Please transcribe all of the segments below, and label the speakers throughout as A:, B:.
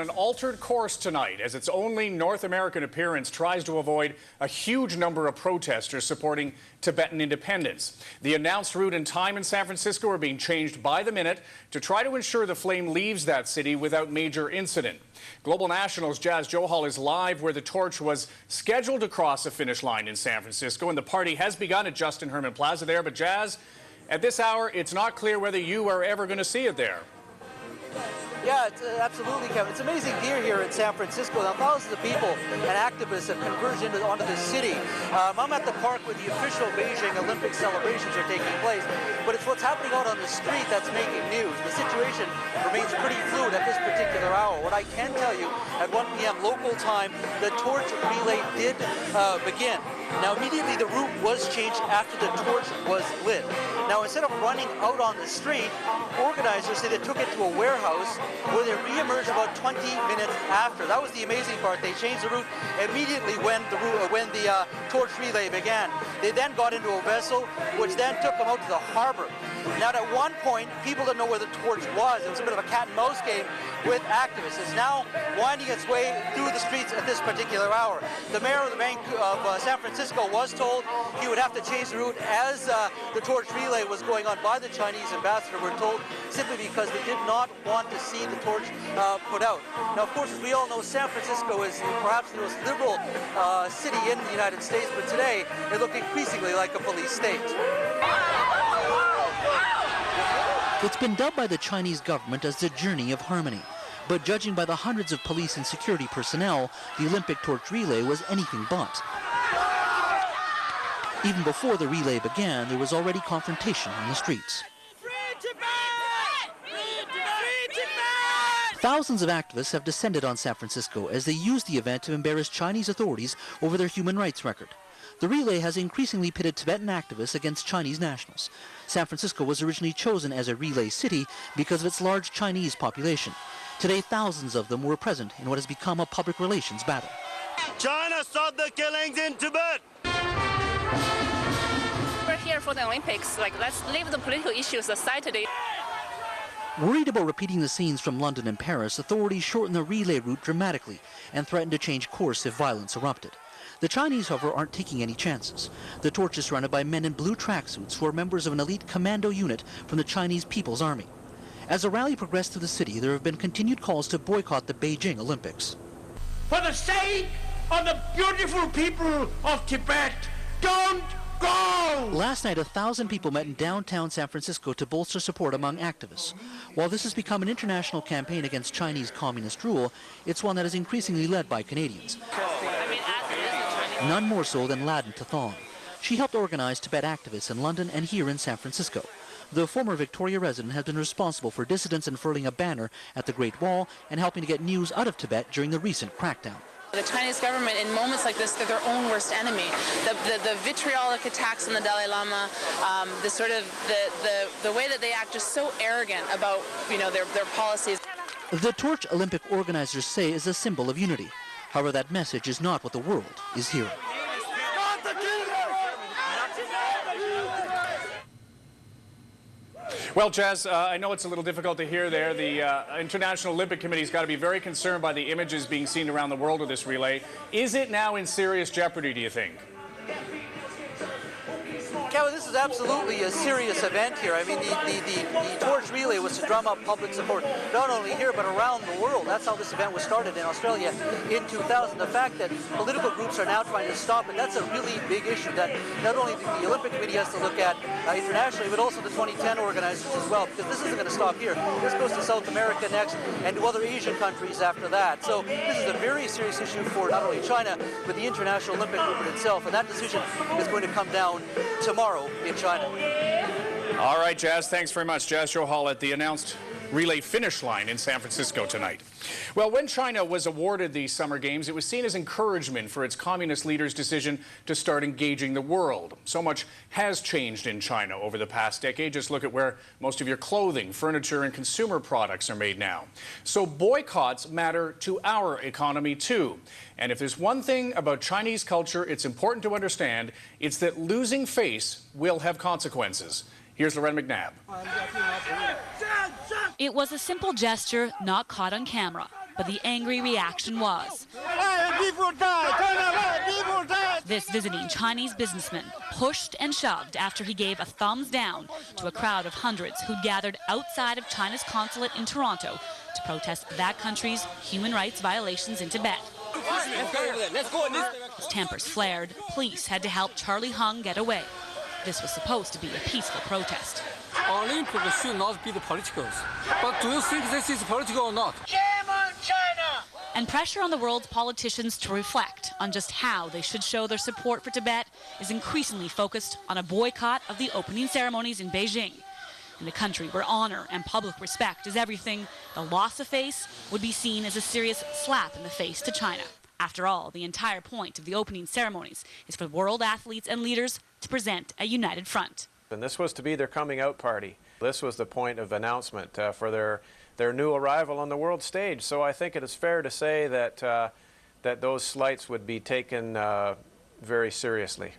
A: on an altered course tonight as its only North American appearance tries to avoid a huge number of protesters supporting Tibetan independence. The announced route and time in San Francisco are being changed by the minute to try to ensure the flame leaves that city without major incident. Global National's Jas Johal is live where the torch was scheduled to cross the finish line in San Francisco, and the party has begun at Justin Herman Plaza there. But Jas, at this hour, it's not clear whether you are ever going to see it there.
B: Yeah, it's, absolutely, Kevin. It's amazing here in San Francisco. Now, thousands of people and activists have converged onto the city. I'm at the park where the official Beijing Olympic celebrations are taking place, but it's what's happening out on the street that's making news. The situation remains pretty fluid at this particular hour. What I can tell you, at 1 p.m. local time, the torch relay did begin. Now, immediately the route was changed after the torch was lit. Now, instead of running out on the street, organizers say they took it to a warehouse where they re-emerged about 20 minutes after. That was the amazing part. They changed the route immediately when the torch relay began. They then got into a vessel, which then took them out to the harbor. Now, at one point, people didn't know where the torch was. It was a bit of a cat and mouse game with activists. It's now winding its way through the streets at this particular hour. The mayor of San Francisco was told he would have to change the route as the torch relay was going on by the Chinese ambassador. We're told simply because they did not want to see the torch put out. Now, of course, as we all know, San Francisco is perhaps the most liberal city in the United States, but today it looked increasingly like a police state.
C: It's been dubbed by the Chinese government as the Journey of Harmony. But judging by the hundreds of police and security personnel, the Olympic torch relay was anything but. Even before the relay began, there was already confrontation on the streets. Thousands of activists have descended on San Francisco as they used the event to embarrass Chinese authorities over their human rights record. The relay has increasingly pitted Tibetan activists against Chinese nationals. San Francisco was originally chosen as a relay city because of its large Chinese population. Today, thousands of them were present in what has become a public relations battle.
D: China stopped the killings in Tibet!
E: We're here for the Olympics. Let's leave the political issues aside today.
C: Worried about repeating the scenes from London and Paris, authorities shortened the relay route dramatically and threatened to change course if violence erupted. The Chinese, however, aren't taking any chances. The torch is surrounded by men in blue tracksuits who are members of an elite commando unit from the Chinese People's Army. As the rally progressed through the city, there have been continued calls to boycott the Beijing Olympics.
F: For the sake of the beautiful people of Tibet, don't go!
C: Last night, 1,000 people met in downtown San Francisco to bolster support among activists. While this has become an international campaign against Chinese communist rule, it's one that is increasingly led by Canadians. None more so than Ladin Tathong. She helped organize Tibet activists in London and here in San Francisco. The former Victoria resident has been responsible for dissidents unfurling a banner at the Great Wall and helping to get news out of Tibet during the recent crackdown.
E: The Chinese government, in moments like this, they're their own worst enemy. The vitriolic attacks on the Dalai Lama, the way that they act, just so arrogant about their policies.
C: The torch, Olympic organizers say, is a symbol of unity. However, that message is not what the world is hearing.
A: Well, Jas, I know it's a little difficult to hear there. The International Olympic Committee's got to be very concerned by the images being seen around the world of this relay. Is it now in serious jeopardy, do you think?
B: Kevin, this is absolutely a serious event here. I mean, the torch relay was to drum up public support, not only here, but around the world. That's how this event was started in Australia in 2000. The fact that political groups are now trying to stop it, that's a really big issue that not only the Olympic Committee has to look at internationally, but also the 2010 organizers as well, because this isn't going to stop here. This goes to South America next and to other Asian countries after that. So this is a very serious issue for not only China, but the International Olympic Movement itself. And that decision is going to come down tomorrow in China.
A: All right, Jas, thanks very much. Jas Johal at the announced relay finish line in San Francisco tonight. Well, when China was awarded the Summer Games, it was seen as encouragement for its communist leaders' decision to start engaging the world. So much has changed in China over the past decade. Just look at where most of your clothing, furniture, and consumer products are made now. So boycotts matter to our economy, too. And if there's one thing about Chinese culture it's important to understand, it's that losing face will have consequences. Here's Loretta McNabb.
G: It was a simple gesture not caught on camera. but the angry reaction was. This visiting Chinese businessman pushed and shoved after he gave a thumbs down to a crowd of hundreds who gathered outside of China's consulate in Toronto to protest that country's human rights violations in Tibet. As tempers flared, police had to help Charlie Hung get away. This was supposed to be a peaceful protest.
H: Olympics should not be the politicals. But do you think this is political or not?
F: Shame on China!
G: And pressure on the world's politicians to reflect on just how they should show their support for Tibet is increasingly focused on a boycott of the opening ceremonies in Beijing. In a country where honor and public respect is everything, the loss of face would be seen as a serious slap in the face to China. After all, the entire point of the opening ceremonies is for world athletes and leaders to present a united front.
I: And this was to be their coming out party. This was the point of announcement for their new arrival on the world stage. So I think it is fair to say that, that those slights would be taken very seriously.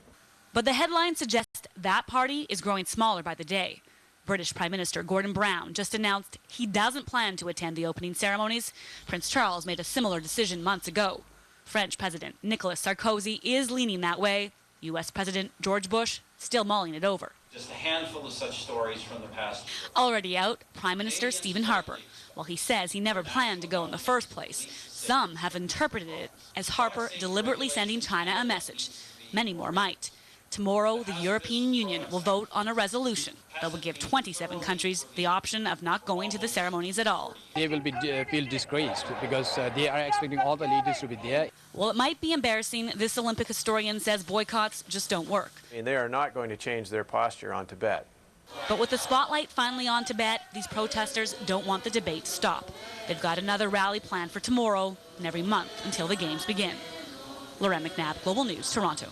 G: But the headlines suggest that party is growing smaller by the day. British Prime Minister Gordon Brown just announced he doesn't plan to attend the opening ceremonies. Prince Charles made a similar decision months ago. French President Nicolas Sarkozy is leaning that way. U.S. President George Bush still mulling it over.
J: Just a handful of such stories from the past.
G: Already out, Prime Minister Stephen Harper. While he says he never planned to go in the first place, some have interpreted it as Harper deliberately sending China a message. Many more might. Tomorrow, the European Union will vote on a resolution that will give 27 countries the option of not going to the ceremonies at all.
K: They will feel disgraced because they are expecting all the leaders to be there.
G: While it might be embarrassing, this Olympic historian says boycotts just don't work.
I: I mean, they are not going to change their posture on Tibet.
G: But with the spotlight finally on Tibet, these protesters don't want the debate to stop. They've got another rally planned for tomorrow and every month until the Games begin. Lauren McNabb, Global News, Toronto.